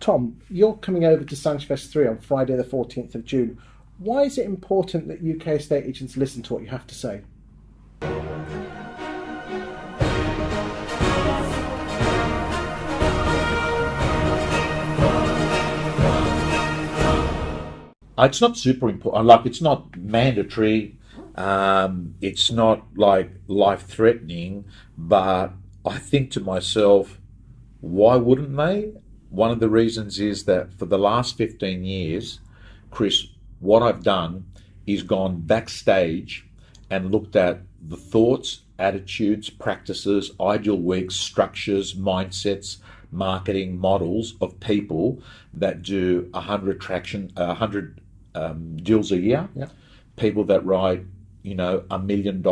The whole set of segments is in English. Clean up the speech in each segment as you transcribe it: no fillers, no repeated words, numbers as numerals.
Tom, you're coming over to Sanchez 3 on Friday the 14th of June. Why is it important that UK estate agents listen to what you have to say? It's not super important. Like, it's not mandatory. It's not like life-threatening. But I think to myself, why wouldn't they? One of the reasons is that for the last 15 years, Chris, what I've done is gone backstage and looked at the thoughts, attitudes, practices, ideal weeks, structures, mindsets, marketing models of people that do 100 deals a year. Yeah. People that write, $1 million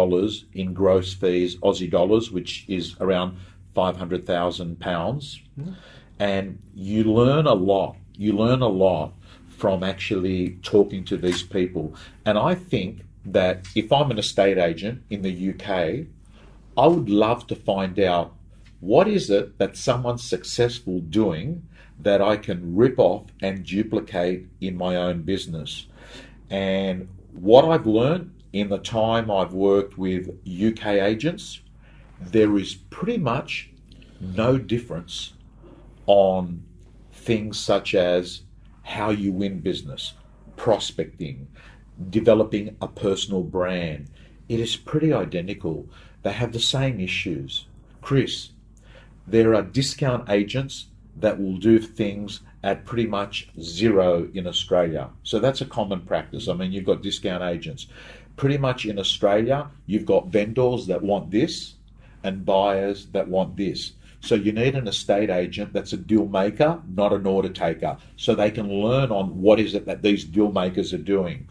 in gross fees, Aussie dollars, which is around £500,000. Mm-hmm. And you learn a lot. You learn a lot from actually talking to these people. And I think that if I'm an estate agent in the UK, I would love to find out what is it that someone's successful doing that I can rip off and duplicate in my own business. And what I've learned in the time I've worked with UK agents, there is pretty much no difference on things such as how you win business, prospecting, developing a personal brand. It is pretty identical. They have the same issues. Chris, there are discount agents that will do things at pretty much zero in Australia. So that's a common practice. I mean, you've got discount agents. Pretty much in Australia, you've got vendors that want this and buyers that want this. So you need an estate agent that's a deal maker, not an order taker, so they can learn on what is it that these deal makers are doing.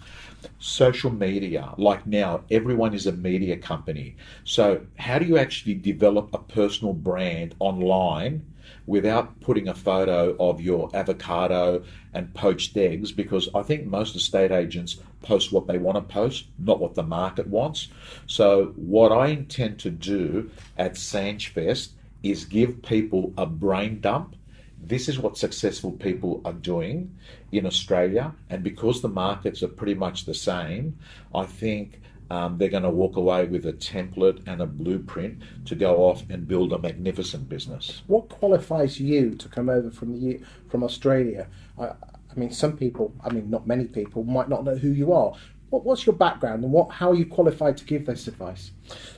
Social media, like now, everyone is a media company. So how do you actually develop a personal brand online without putting a photo of your avocado and poached eggs? Because I think most estate agents post what they want to post, not what the market wants. So what I intend to do at Sanchez is give people a brain dump. This is what successful people are doing in Australia, and because the markets are pretty much the same, I think they're going to walk away with a template and a blueprint to go off and build a magnificent business. What qualifies you to come over from Australia? I mean, some people, not many people, might not know who you are. What's your background and how are you qualified to give this advice?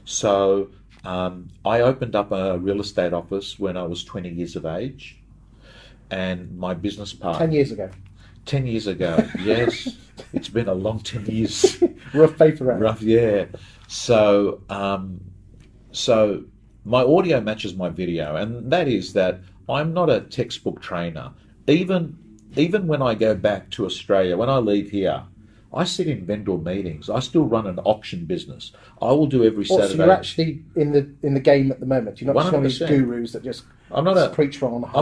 So I opened up a real estate office when I was 20 years of age, and my business partner... 10 years ago. 10 years ago, yes. It's been a long 10 years. Rough paper round. Rough, yeah. So my audio matches my video, and that is that I'm not a textbook trainer. Even when I go back to Australia, when I leave here, I sit in vendor meetings. I still run an auction business. I will do every Saturday. So you're actually in the game at the moment. You're not just one of these gurus that just preach on. I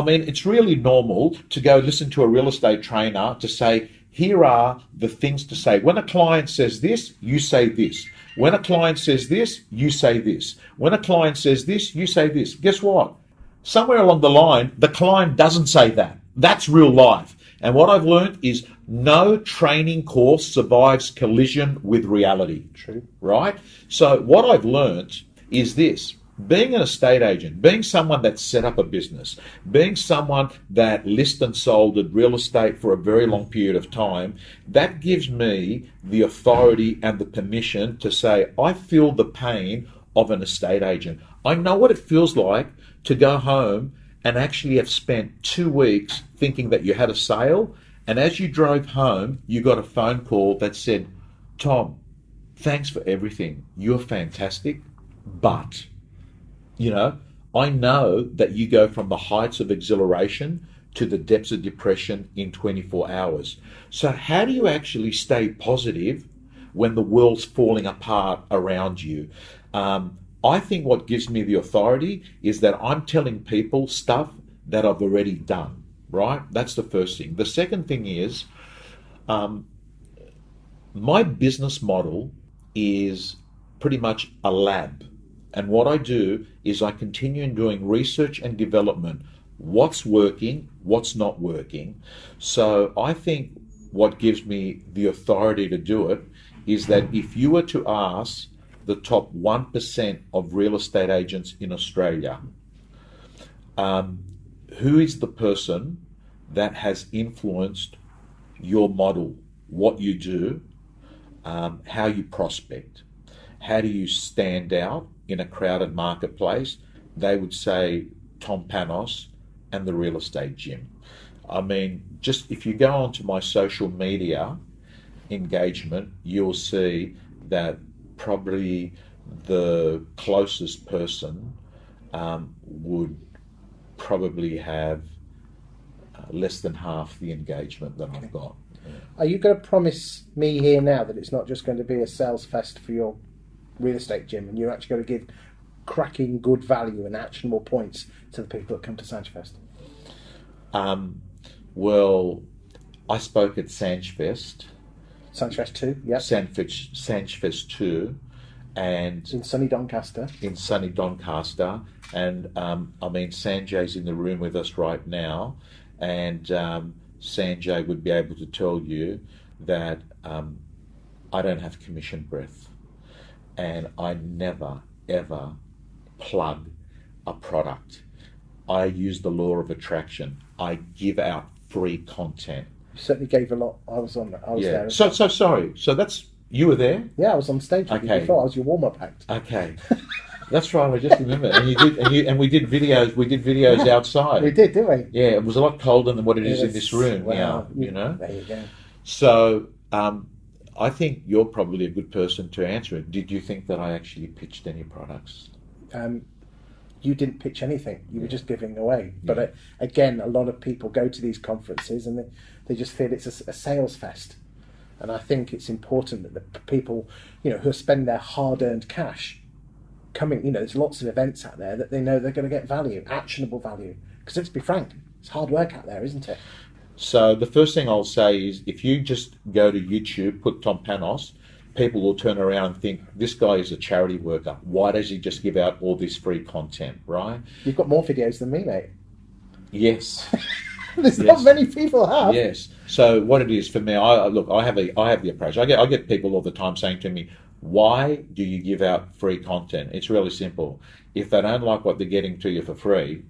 mean, it's really normal to go listen to a real estate trainer to say, here are the things to say. When a client says this, you say this. When a client says this, you say this. When a client says this, you say this. Guess what? Somewhere along the line, the client doesn't say that. That's real life. And what I've learned is no training course survives collision with reality. True. Right? So what I've learned is this. Being an estate agent, being someone that set up a business, being someone that listed and sold real estate for a very long period of time, that gives me the authority and the permission to say, I feel the pain of an estate agent. I know what it feels like to go home and actually have spent 2 weeks thinking that you had a sale, and as you drove home, you got a phone call that said, Tom, thanks for everything. You're fantastic, but, I know that you go from the heights of exhilaration to the depths of depression in 24 hours. So how do you actually stay positive when the world's falling apart around you? I think what gives me the authority is that I'm telling people stuff that I've already done, right? That's the first thing. The second thing is my business model is pretty much a lab. And what I do is I continue in doing research and development what's working, what's not working. So I think what gives me the authority to do it is that if you were to ask the top 1% of real estate agents in Australia, who is the person that has influenced your model, what you do, how you prospect, how do you stand out in a crowded marketplace, they would say Tom Panos and the real estate gym. I mean, just if you go onto my social media engagement, you'll see that probably the closest person would probably have less than half the engagement that I've got. Are you going to promise me here now that it's not just going to be a sales fest for your real estate gym, and you're actually going to give cracking good value and actionable points to the people that come to Sanchfest? Well, I spoke at Sanchfest. Sanchfest 2, yes. Sanchfest 2, and in sunny Doncaster. And I mean, Sanjay's in the room with us right now, and Sanjay would be able to tell you that I don't have commission breath, and I never ever plug a product. I use the law of attraction. I give out free content. You certainly gave a lot. I was there. So sorry. So that's, you were there? Yeah, I was on stage with you before. I was your warm-up act. Okay. That's right. I just remember. And we did videos. We did videos outside. We did, didn't we? Yeah, it was a lot colder than what it is in this room now. You know. There you go. So I think you're probably a good person to answer it. Did you think that I actually pitched any products? You didn't pitch anything. You were just giving away. But again, a lot of people go to these conferences and they just feel it's a sales fest. And I think it's important that the people, who spend their hard-earned cash coming, there's lots of events out there that they know they're going to get value, actionable value. Because let's be frank, it's hard work out there, isn't it? So the first thing I'll say is, if you just go to YouTube, put Tom Panos, people will turn around and think, this guy is a charity worker. Why does he just give out all this free content, right? You've got more videos than me, mate. Yes. There's not many people have. Yes. So what it is for me, I have the approach. I get people all the time saying to me, why do you give out free content? It's really simple. If they don't like what they're getting to you for free,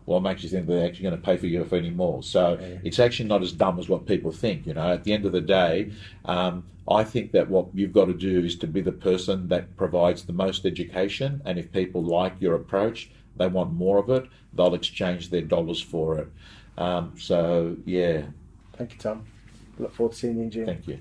well, it makes you think they're actually going to pay for you for any more. So it's actually not as dumb as what people think. At the end of the day, I think that what you've got to do is to be the person that provides the most education. And if people like your approach, they want more of it, they'll exchange their dollars for it. So, yeah. Thank you, Tom. Look forward to seeing you in June. Thank you.